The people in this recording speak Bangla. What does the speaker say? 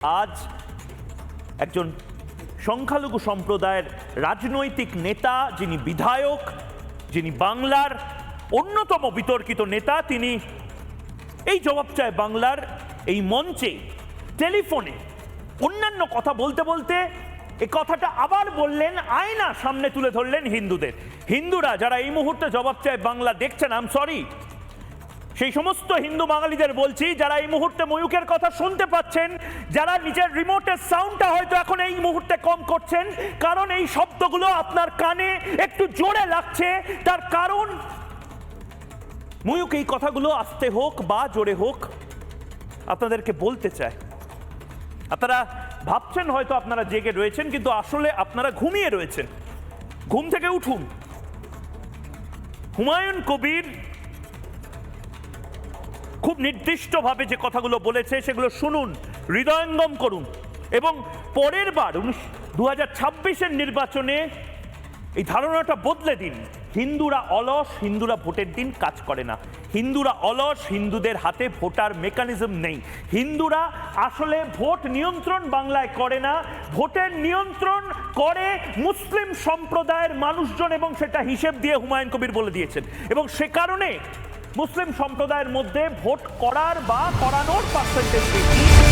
আজ একজন সংখ্যালঘু সম্প্রদায়ের রাজনৈতিক নেতা, যিনি বিধায়ক, যিনি বাংলার অন্যতম বিতর্কিত নেতা, তিনি এই জবাব চায় বাংলার এই মঞ্চে টেলিফোনে অন্যান্য কথা বলতে বলতে এই কথাটা আবার বললেন, আয়না সামনে তুলে ধরলেন হিন্দুদের। হিন্দুরা যারা এই মুহূর্তে জবাব চায় বাংলা দেখছেন, আই এম সরি, সেই সমস্ত হিন্দু বাঙালিদের বলছি যারা এই মুহূর্তে ময়ূকের কথা শুনতে পাচ্ছেন, যারা নিজের রিমোটের সাউন্ডটা হয়তো এখন এই মুহূর্তে কম করছেন, কারণ এই শব্দগুলো আপনার কানে একটু জোরে লাগছে। তার কারণ ময়ূক এই কথাগুলো আস্তে হোক বা জোরে হোক আপনাদেরকে বলতে চায়। আপনারা ভাবছেন হয়তো আপনারা জেগে রয়েছেন, কিন্তু আসলে আপনারা ঘুমিয়ে রয়েছেন। ঘুম থেকে উঠুন। হুমায়ুন কবির খুব নির্দিষ্টভাবে যে কথাগুলো বলেছে সেগুলো শুনুন, হৃদয়ঙ্গম করুন, এবং পরের বার 2026-এর নির্বাচনে এই ধারণাটা বদলে দিন। হিন্দুরা অলস, হিন্দুরা ভোটের দিন কাজ করে না। হিন্দুরা অলস, হিন্দুদের হাতে ভোটার মেকানিজম নেই। হিন্দুরা আসলে ভোট নিয়ন্ত্রণ বাংলায় করে না, ভোটের নিয়ন্ত্রণ করে মুসলিম সম্প্রদায়ের মানুষজন, এবং সেটা হিসেব দিয়ে হুমায়ুন কবির বলে দিয়েছেন। এবং সে কারণে মুসলিম সম্প্রদায়ের মধ্যে ভোট করার বা করানোর পার্সেন্টেজ বেশি।